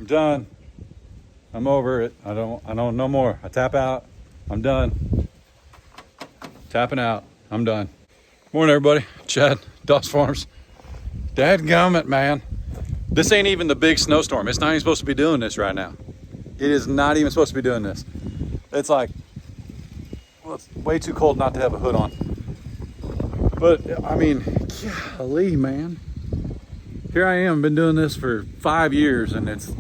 I'm done. I'm over it. I don't no more. I tap out. I'm done. Tapping out. I'm done. Morning, everybody. Chad, Doss Farms. Dadgummit, man. This ain't even the big snowstorm. It's not even supposed to be doing this right now. It is not even supposed to be doing this. It's like, well, it's way too cold not to have a hood on. But, I mean, golly, man. Here I am, been doing this for 5 years, and it's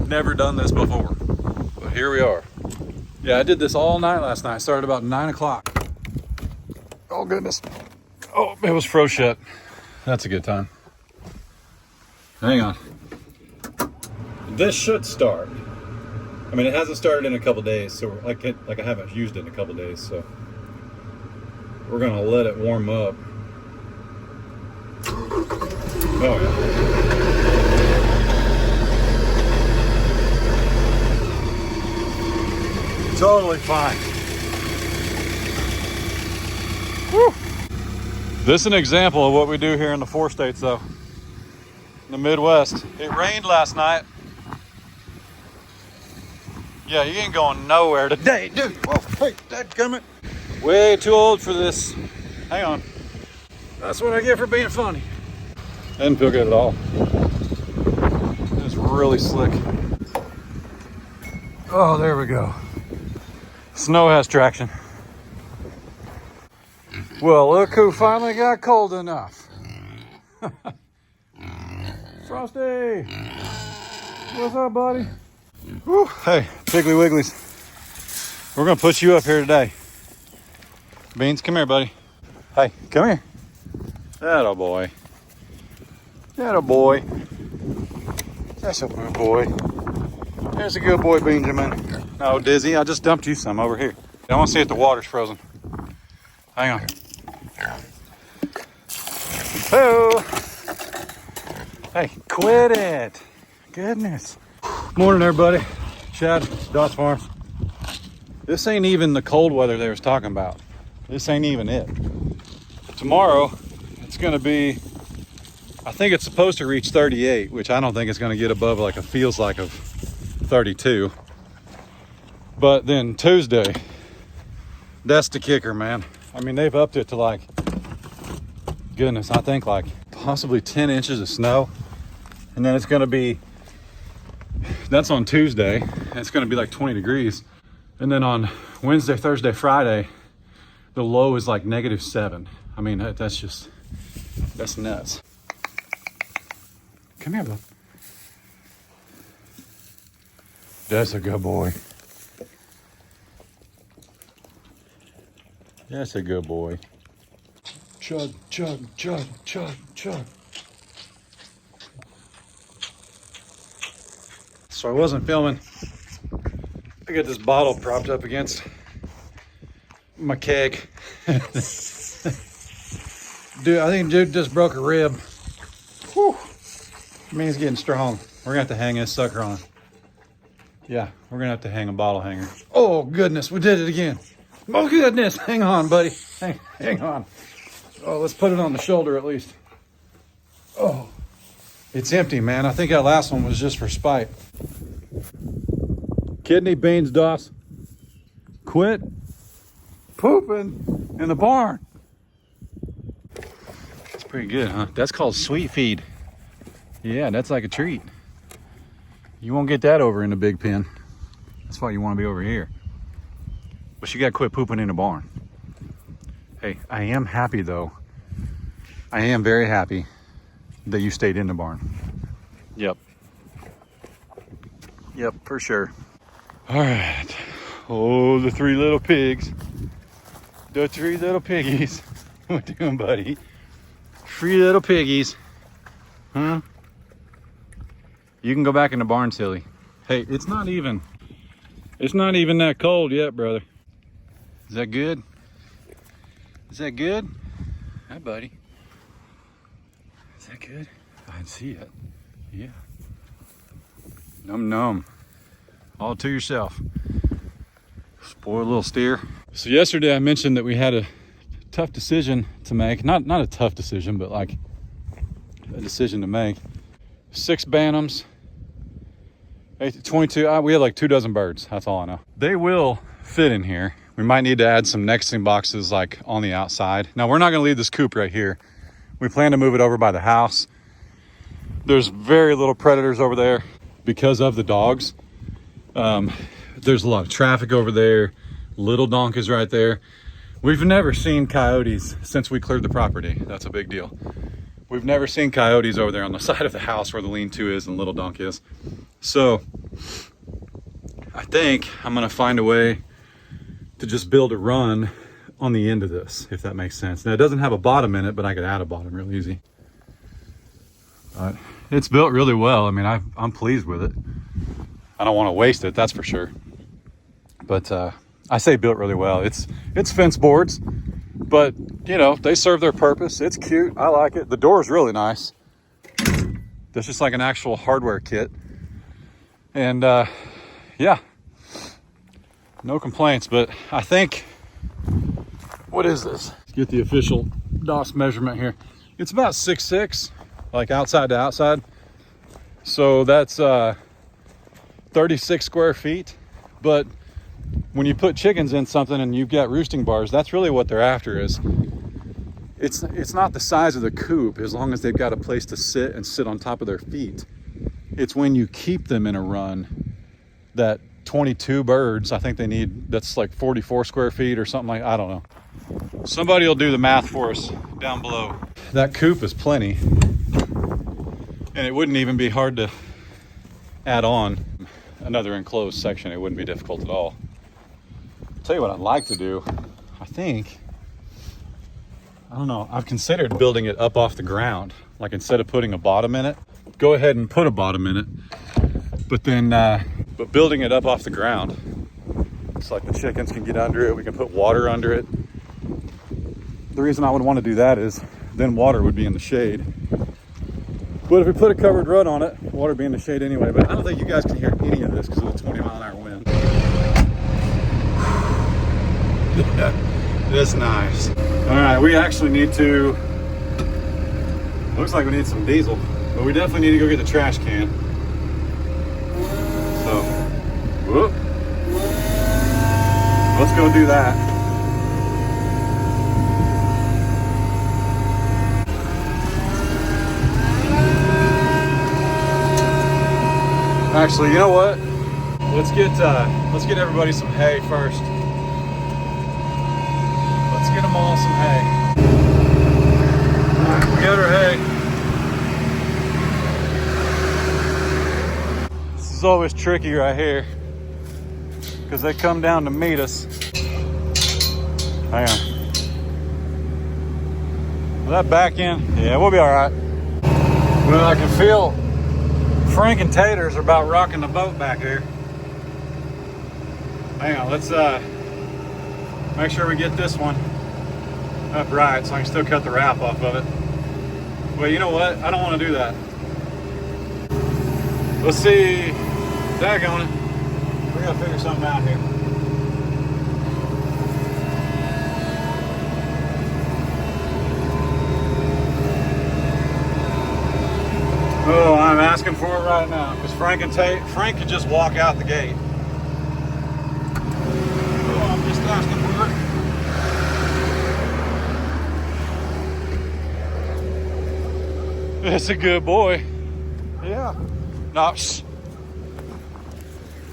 never done this before. But here we are. Yeah, I did this all night last night. Started about 9 o'clock. Oh, goodness. Oh, it was froze shut. That's a good time. Hang on. This should start. I mean, it hasn't started in a couple days, so like I haven't used it in a couple days, so we're gonna let it warm up. Oh yeah. Totally fine. Woo. This is an example of what we do here in the 4 states, though. In the Midwest. It rained last night. Yeah, you ain't going nowhere today, dude. Whoa, hey, dadgummit. Way too old for this. Hang on. That's what I get for being funny. Didn't feel good at all. It's really slick. Oh, there we go. Snow has traction. Well, look who finally got cold enough. Frosty! What's up, buddy? Whew. Hey, Piggly Wigglies. We're gonna put you up here today. Beans, come here, buddy. Hey, come here. Atta boy. Atta boy. That's a good boy. There's a good boy, Benjamin. No, Dizzy, I just dumped you some over here. I want to see if the water's frozen. Hang on. Hello. Hey, quit it. Goodness. Morning, everybody. Chad, Doss Farms. This ain't even the cold weather they was talking about. This ain't even it. Tomorrow, it's gonna be, I think it's supposed to reach 38, which I don't think it's gonna get above like a feels like of 32. But then Tuesday, that's the kicker, man. I mean, they've upped it to like, goodness, I think like possibly 10 inches of snow. And then it's gonna be, that's on Tuesday, and it's gonna be like 20 degrees. And then on Wednesday, Thursday, Friday, the low is like -7. I mean, that's nuts. Come here, bud. That's a good boy. That's a good boy. Chug, chug, chug, chug, chug. So I wasn't filming. I got this bottle propped up against my keg. Dude, I think dude just broke a rib. Whew. I mean, he's getting strong. We're gonna have to hang this sucker on. Yeah, we're gonna have to hang a bottle hanger. Oh goodness, we did it again. Oh goodness, hang on, buddy. Hang on. Oh, let's put it on the shoulder at least. Oh, it's empty, man. I think that last one was just for spite. Kidney beans, Doss. Quit pooping in the barn. That's pretty good, huh? That's called sweet feed. Yeah, that's like a treat. You won't get that over in the big pen. That's why you want to be over here. But you got to quit pooping in the barn. Hey, I am happy though. I am very happy that you stayed in the barn. Yep. Yep, for sure. All right. Oh, the 3 little pigs. The 3 little piggies. What you doing, buddy? 3 little piggies. Huh? You can go back in the barn, silly. Hey, it's not even that cold yet, brother. Is that good? Is that good? Hi, buddy. Is that good? I can see it. Yeah. Num num. All to yourself. Spoiled little steer. So yesterday I mentioned that we had a tough decision to make. Not a tough decision, but like a decision to make. 6 bantams 22, we had like 2 dozen birds. That's all I know. They will fit in here. We might need to add some nesting boxes like on the outside. Now we're not gonna leave this coop right here. We plan to move it over by the house. There's very little predators over there because of the dogs. There's a lot of traffic over there, little donkeys right there. We've never seen coyotes since we cleared the property. That's a big deal. We've never seen coyotes over there on the side of the house where the lean-to is and little donkey is. So I think I'm gonna find a way to just build a run on the end of this, if that makes sense. Now it doesn't have a bottom in it, but I could add a bottom real easy. But it's built really well. I mean, I'm pleased with it. I don't want to waste it, that's for sure. But I say built really well. It's fence boards, but you know, they serve their purpose. It's cute, I like it. The door is really nice. That's just like an actual hardware kit. And yeah, no complaints. But I think, what is this? Let's get the official DOS measurement here. It's about 6'6", like outside to outside. So that's 36 square feet. But when you put chickens in something and you've got roosting bars, that's really what they're after. Is it's not the size of the coop, as long as they've got a place to sit and sit on top of their feet. It's when you keep them in a run, that 22 birds, I think they need, that's like 44 square feet or something like, I don't know. Somebody will do the math for us down below. That coop is plenty. And it wouldn't even be hard to add on another enclosed section. It wouldn't be difficult at all. I'll tell you what I'd like to do. I think, I don't know, I've considered building it up off the ground. Like instead of putting a bottom in it, go ahead and put a bottom in it. But then, but building it up off the ground, it's like the chickens can get under it. We can put water under it. The reason I would want to do that is then water would be in the shade. But if we put a covered run on it, water would be in the shade anyway. But I don't think you guys can hear any of this because of the 20-mile-an-hour wind. It's nice. All right, we actually need to, looks like we need some diesel, but we definitely need to go get the trash can. So, whoop. Let's go do that. Actually, you know what? Let's get everybody some hay first. Let's get them all some hay. All right, we got our hay. This is always tricky right here because they come down to meet us. Hang on. Will that back in? Yeah, we'll be all right. Well, I can feel Frank and Taters are about rocking the boat back here. Hang on, let's make sure we get this one upright so I can still cut the wrap off of it. Well, you know what? I don't want to do that. Let's see. Daggone it. We gotta figure something out here. Oh, I'm asking for it right now because Frank could just walk out the gate. Oh, I'm just asking for it. That's a good boy. Yeah. No, shh.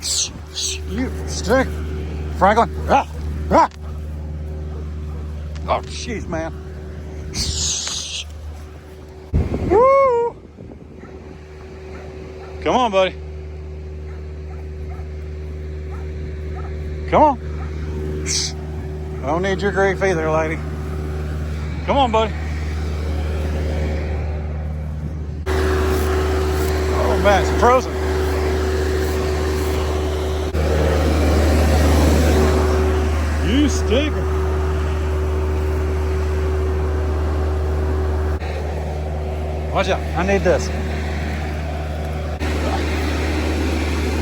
Shh, shh, you stick. Franklin. Ah, ah. Oh, jeez, man. Shh. Woo. Come on, buddy. Come on. Shh. I don't need your grief either, lady. Come on, buddy. Oh, man, it's frozen. You sticker. Watch out. I need this.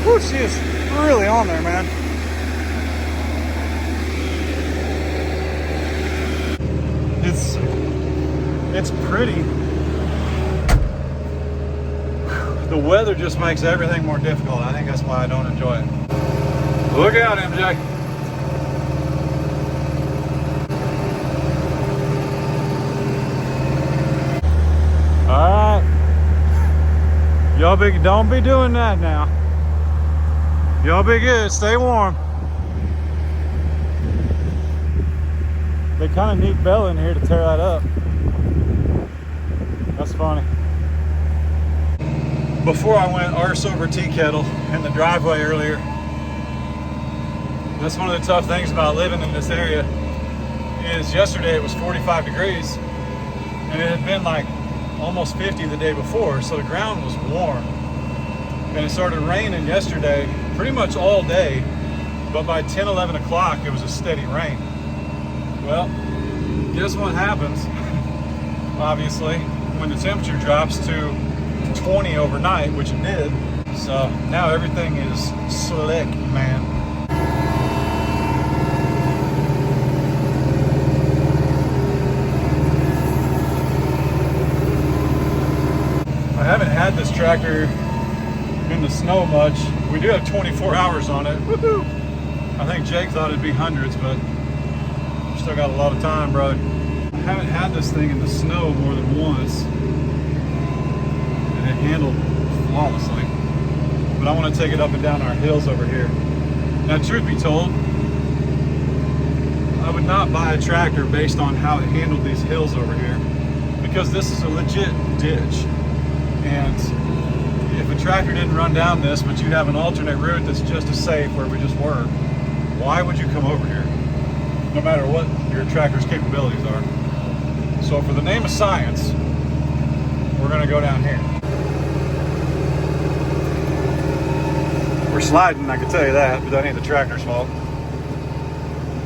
Woo, she is really on there, man. It's pretty. The weather just makes everything more difficult. I think that's why I don't enjoy it. Look out, MJ. All right. Y'all don't be doing that now. Y'all be good, stay warm. They kind of need Bella in here to tear that up. That's funny. Before I went arse over tea kettle in the driveway earlier, that's one of the tough things about living in this area is yesterday it was 45 degrees and it had been like almost 50 the day before, so the ground was warm. And it started raining yesterday pretty much all day, but by 10, 11 o'clock it was a steady rain. Well, guess what happens, obviously, when the temperature drops to 20 overnight, which it did. So now everything is slick, man. I haven't had this tractor in the snow much. We do have 24 hours on it. Woohoo! I think Jake thought it'd be hundreds, but we still got a lot of time, brother. I haven't had this thing in the snow more than once, and it handled flawlessly. But I want to take it up and down our hills over here. Now, truth be told, I would not buy a tractor based on how it handled these hills over here, because this is a legit ditch. And if a tractor didn't run down this, but you have an alternate route that's just as safe where we just were, why would you come over here? No matter what your tractor's capabilities are. So for the name of science, we're gonna go down here. We're sliding, I can tell you that, but that ain't the tractor's fault.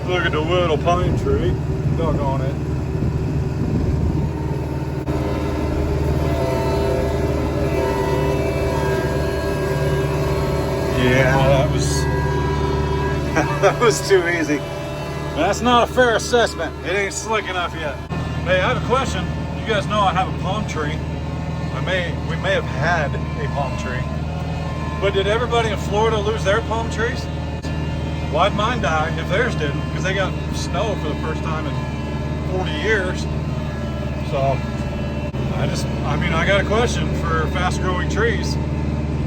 Look at the little pine tree. Doggone it. Yeah, that was too easy. That's not a fair assessment. It ain't slick enough yet. Hey, I have a question. You guys know I have a palm tree. We may have had a palm tree. But did everybody in Florida lose their palm trees? Why'd mine die if theirs didn't? Because they got snow for the first time in 40 years. So, I got a question for fast growing trees.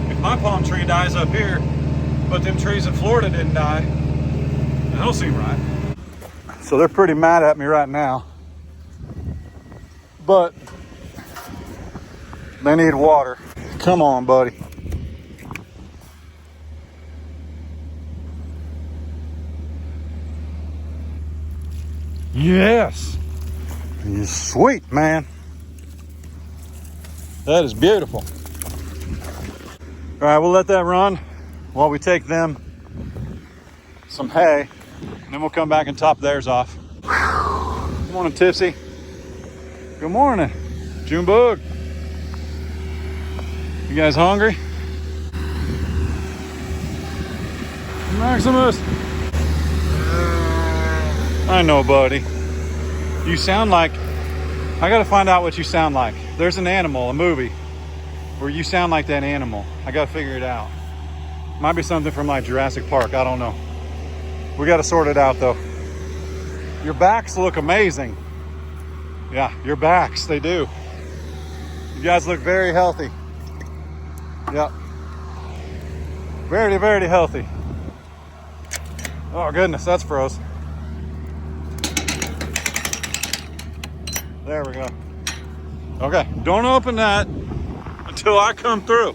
If my palm tree dies up here, but them trees in Florida didn't die, that don't seem right. So they're pretty mad at me right now. But they need water. Come on, buddy. Yes. You're sweet, man. That is beautiful. All right, we'll let that run while we take them some hay, and then we'll come back and top theirs off. Good morning, Tipsy. Good morning, Junebug. You guys hungry? Maximus. I know, buddy. You sound like, I gotta find out what you sound like. There's an animal, a movie, where you sound like that animal. I gotta figure it out. Might be something from like Jurassic Park, I don't know. We gotta sort it out though. Your backs look amazing. Yeah, your backs, they do. You guys look very healthy. Yep. Very, very healthy. Oh goodness, that's froze. There we go. Okay, don't open that until I come through.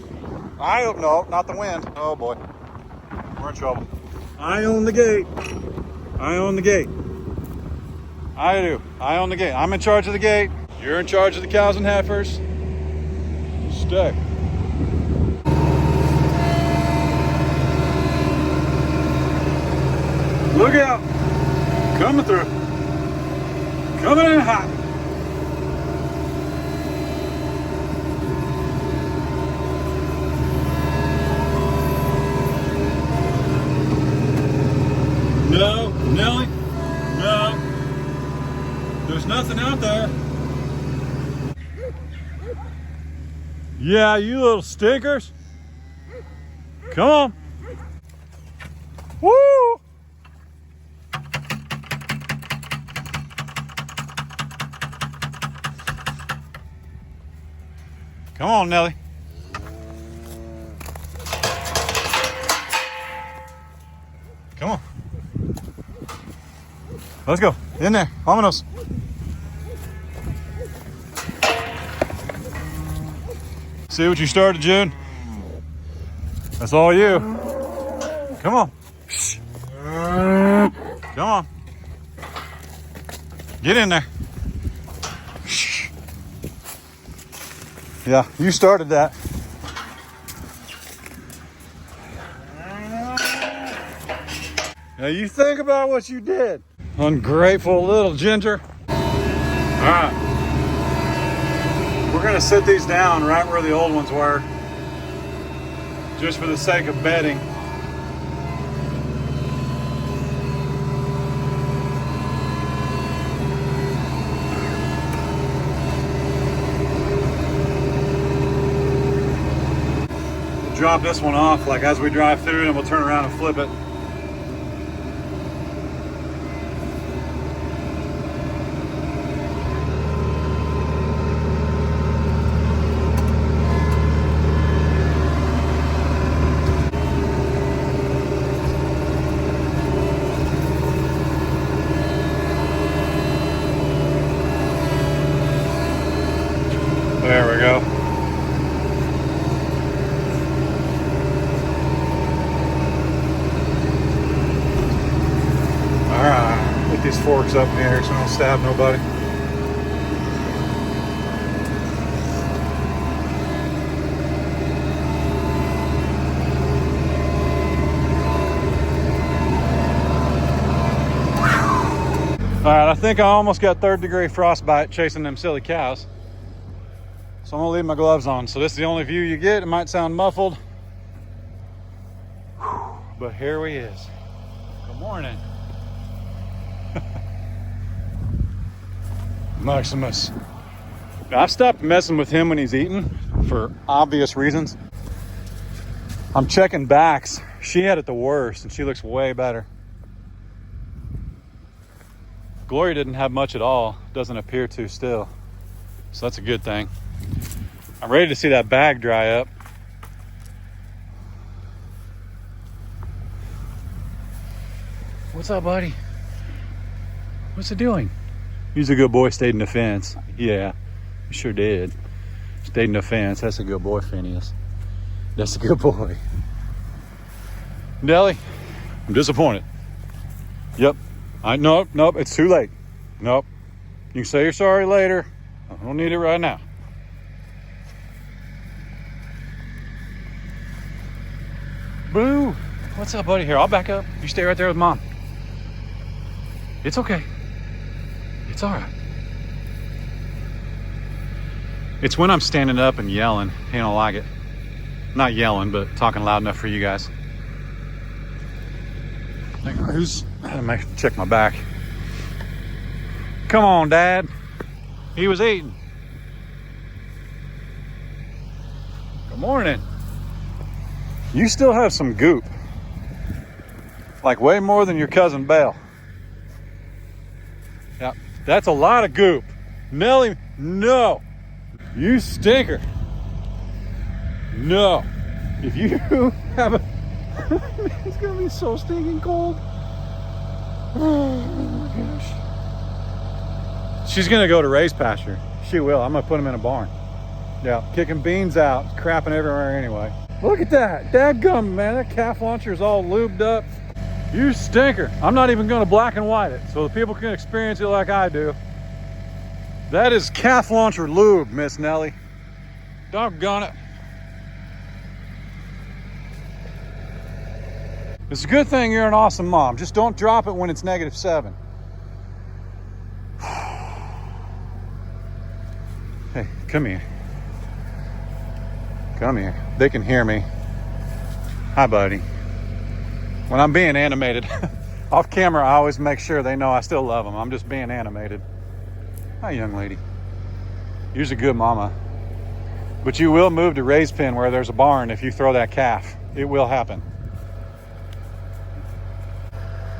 No, not the wind. Oh boy, we're in trouble. I own the gate. I own the gate. I do. I own the gate. I'm in charge of the gate. You're in charge of the cows and heifers. Stay. Look out. Coming through. Coming in hot. No, Nellie, no. There's nothing out there. Yeah, you little stinkers. Come on. Woo! Come on, Nellie. Come on. Let's go. In there. Vámonos. See what you started, June? That's all you. Come on. Come on. Get in there. Yeah, you started that. Now you think about what you did. Ungrateful little ginger. All right. We're gonna sit these down right where the old ones were, just for the sake of bedding. We'll drop this one off like as we drive through, and we'll turn around and flip it. There we go. All right, put these forks up in here so I don't stab nobody. All right, I think I almost got 3rd-degree frostbite chasing them silly cows. So I'm gonna leave my gloves on. So this is the only view you get. It might sound muffled, but here he is. Good morning. Maximus. Now, I've stopped messing with him when he's eating for obvious reasons. I'm checking backs. She had it the worst and she looks way better. Glory didn't have much at all. Doesn't appear to still. So that's a good thing. I'm ready to see that bag dry up. What's up, buddy? What's it doing? He's a good boy, stayed in the fence. Yeah, he sure did. Stayed in the fence. That's a good boy, Phineas. That's a good boy. Nellie, I'm disappointed. Yep. Nope, it's too late. Nope. You can say you're sorry later. I don't need it right now. Boo! What's up, buddy? Here, I'll back up. You stay right there with Mom. It's okay. It's all right. It's when I'm standing up and yelling. He don't like it. Not yelling, but talking loud enough for you guys. I might check my back. Come on, Dad. He was eating. Good morning. You still have some goop. Like way more than your cousin Belle. Yeah, that's a lot of goop. Nellie, no. You stinker. No. If you have a... It's gonna be so stinking cold. Oh my gosh. She's gonna go to raised pasture. She will. I'm gonna put him in a barn. Yeah, kicking beans out, crapping everywhere anyway. Look at that. Dadgum, man. That calf launcher is all lubed up. You stinker. I'm not even gonna black and white it so the people can experience it like I do. That is calf launcher lube, Miss Nellie. Doggone it. It's a good thing you're an awesome mom. Just don't drop it when it's -7. Hey, come here. Come here. They can hear me. Hi, buddy. When I'm being animated, off camera, I always make sure they know I still love them. I'm just being animated. Hi, young lady. You're a good mama. But you will move to raised pen where there's a barn if you throw that calf. It will happen.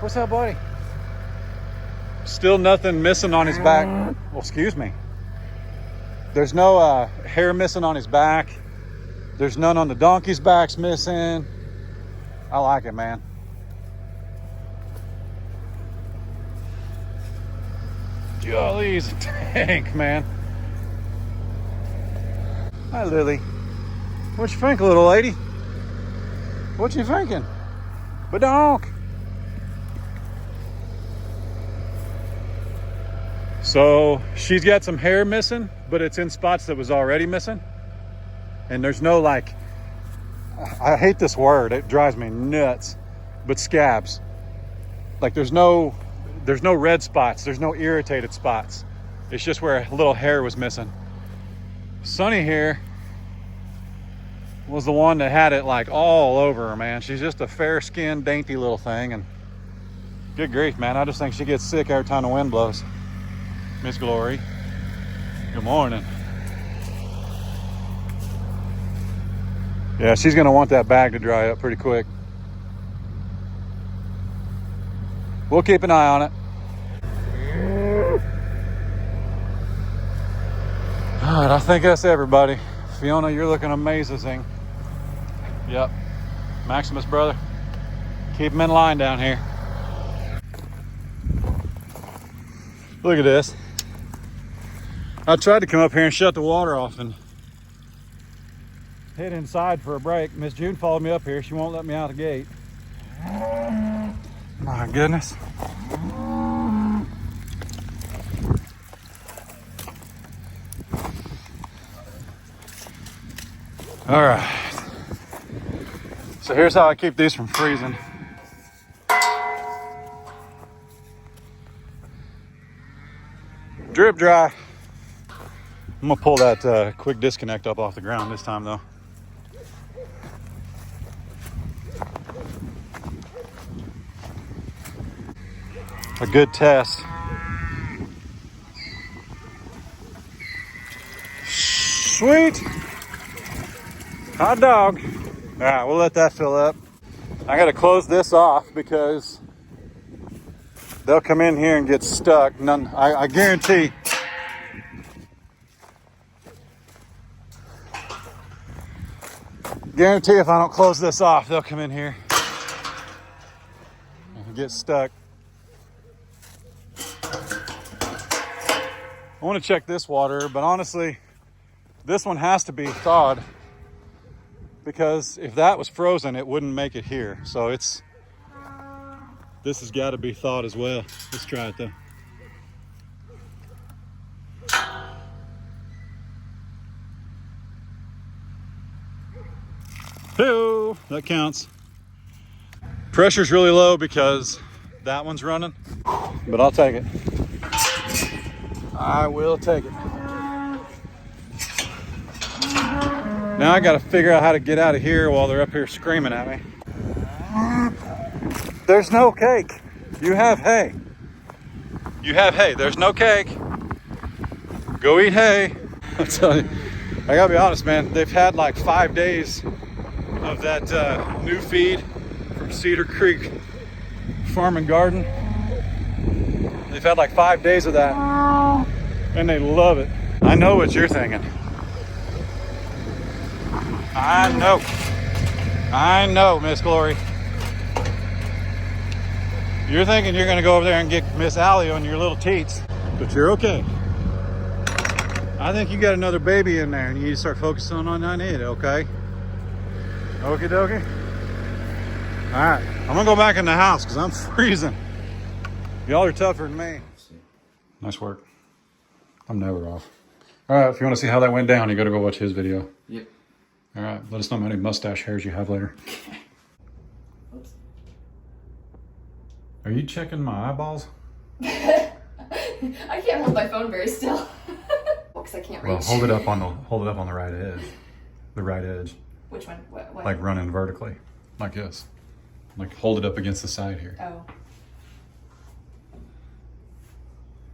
What's up, buddy? Still nothing missing on his back. Well, excuse me. There's no hair missing on his back. There's none on the donkey's backs missing. I like it, man. Jolly's a tank, man. Hi, Lily. What you think, little lady? What you thinking? Badonk. So she's got some hair missing, but it's in spots that was already missing. And there's no, like, I hate this word, it drives me nuts, but scabs. Like there's no red spots, there's no irritated spots. It's just where a little hair was missing. Sunny here was the one that had it like all over her, man. She's just a fair-skinned, dainty little thing, and good grief, man. I just think she gets sick every time the wind blows. Miss Glory, good morning. Yeah, she's gonna want that bag to dry up pretty quick. We'll keep an eye on it. All right, I think that's everybody. Fiona, you're looking amazing. Yep, Maximus, brother. Keep them in line down here. Look at this. I tried to come up here and shut the water off and head inside for a break. Miss June followed me up here. She won't let me out the gate. My goodness. All right. So here's how I keep these from freezing. Drip dry. I'm gonna pull that quick disconnect up off the ground this time though. A good test. Sweet. Hot dog. All right, we'll let that fill up. I gotta close this off because they'll come in here and get stuck. I guarantee. Guarantee if I don't close this off, they'll come in here and get stuck. I want to check this water, but honestly, this one has to be thawed because if that was frozen, it wouldn't make it here. So this has got to be thawed as well. Let's try it though. Hey-oh, that counts. Pressure's really low because that one's running, but I'll take it. I will take it. Now I got to figure out how to get out of here while they're up here screaming at me. There's no cake. You have hay. You have hay. There's no cake. Go eat hay. I'm telling you, I gotta be honest, man. They've had like 5 days of that new feed from Cedar Creek Farm and Garden. They've had like 5 days of that, and they love it. I know what you're thinking. I know, Miss Glory. You're thinking you're gonna go over there and get Miss Allie on your little teats, but you're okay. I think you got another baby in there and you need to start focusing on it, okay? Okie dokie. All right, I'm gonna go back in the house because I'm freezing. Y'all are tougher than me. Nice work. I'm never off. All right, if you want to see how that went down, you got to go watch his video. Yep. All right, let us know how many mustache hairs you have later. Are you checking my eyeballs? I can't hold my phone very still. Because I can't reach. Well, hold it up on the right edge. The right edge. Which one? What? Like running vertically, like this. Like hold it up against the side here. Oh.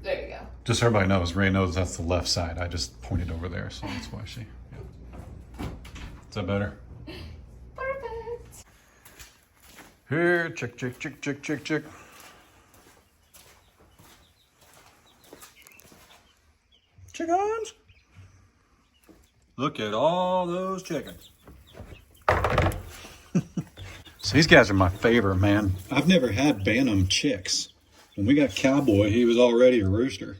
There you go. Just so everybody knows, Ray knows that's the left side. I just pointed over there, so that's why she. Yeah. Is that better? Perfect. Here, chick, chick, chick, chick, chick, chick. Chickens. Look at all those chickens. So these guys are my favorite, man. I've never had Bantam chicks. When we got Cowboy, he was already a rooster.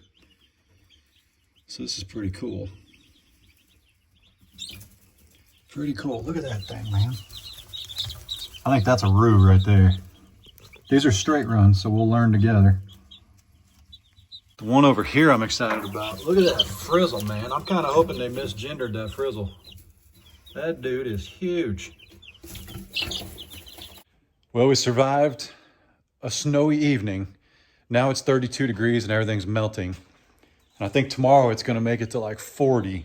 So this is pretty cool. Pretty cool. Look at that thing, man. I think that's a roo right there. These are straight runs, so we'll learn together. The one over here I'm excited about. Look at that frizzle, man. I'm kind of hoping they misgendered that frizzle. That dude is huge. Well, we survived a snowy evening. Now it's 32 degrees and everything's melting. And I think tomorrow it's gonna make it to like 40.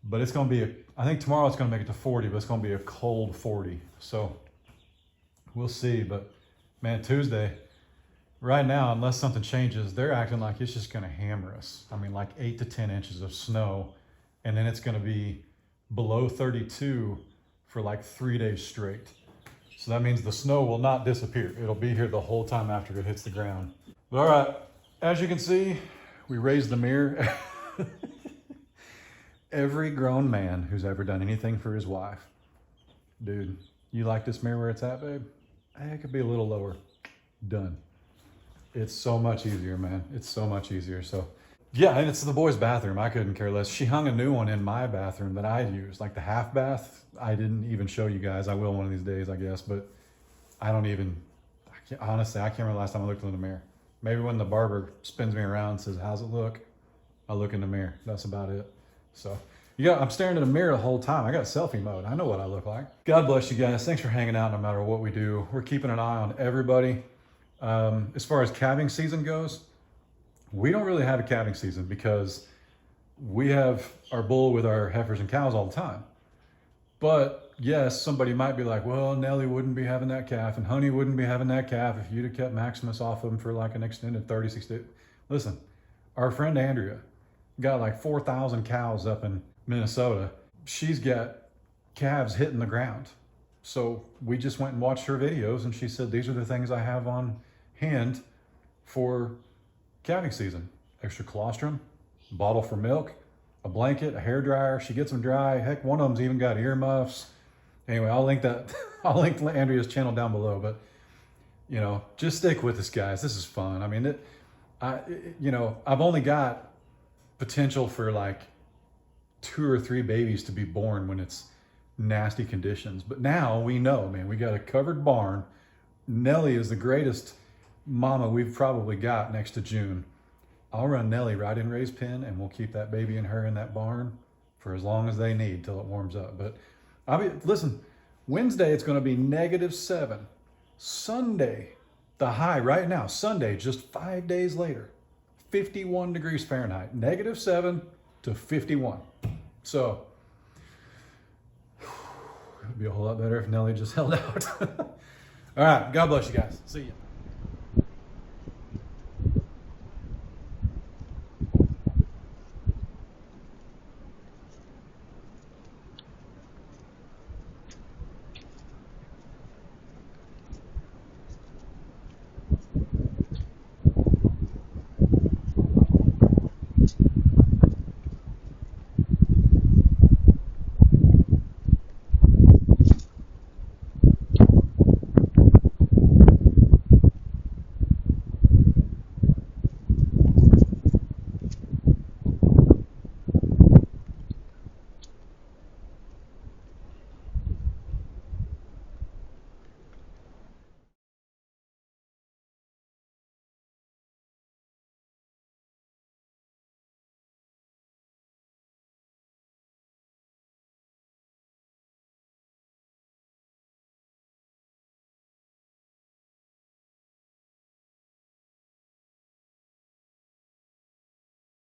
But it's gonna be, I think tomorrow it's gonna make it to 40, but it's gonna be a cold 40. So we'll see, but man, Tuesday, right now, unless something changes, they're acting like it's just gonna hammer us. I mean, like 8 to 10 inches of snow, and then it's gonna be below 32 for like 3 days straight. So that means the snow will not disappear. It'll be here the whole time after it hits the ground. But all right, as you can see, we raised the mirror. Every grown man who's ever done anything for his wife, dude, you like this mirror where it's at, babe? It could be a little lower. Done. It's so much easier, man. It's so much easier. So yeah, and it's the boys' bathroom. I couldn't care less. She hung a new one in my bathroom that I used, like the half bath. I didn't even show you guys. I will one of these days, I guess, but honestly, I can't remember the last time I looked in the mirror. Maybe when the barber spins me around and says, how's it look? I look in the mirror. That's about it. So yeah, I'm staring at a mirror the whole time. I got selfie mode. I know what I look like. God bless you guys. Thanks for hanging out no matter what we do. We're keeping an eye on everybody. As far as calving season goes, we don't really have a calving season because we have our bull with our heifers and cows all the time. But yes, somebody might be like, well, Nellie wouldn't be having that calf and Honey wouldn't be having that calf if you'd have kept Maximus off of them for like an extended 36 days. Listen, our friend Andrea got like 4,000 cows up in Minnesota. She's got calves hitting the ground. So we just went and watched her videos and she said, these are the things I have on hand for calving season. Extra colostrum, bottle for milk, a blanket, a hair dryer. She gets them dry. Heck, one of them's even got earmuffs. Anyway, I'll link that. I'll link Andrea's channel down below, but you know, just stick with this, guys. This is fun. I mean, I've only got potential for like 2 or 3 babies to be born when it's nasty conditions. But now we know, man, we got a covered barn. Nellie is the greatest mama we've probably got next to June. I'll run Nellie right in Ray's pen and we'll keep that baby and her in that barn for as long as they need till it warms up. But listen, Wednesday it's going to be -7. Sunday, the high right now, Sunday, just 5 days later, 51 degrees Fahrenheit, -7 to 51. So it'd be a whole lot better if Nellie just held out. All right, God bless you guys. See ya.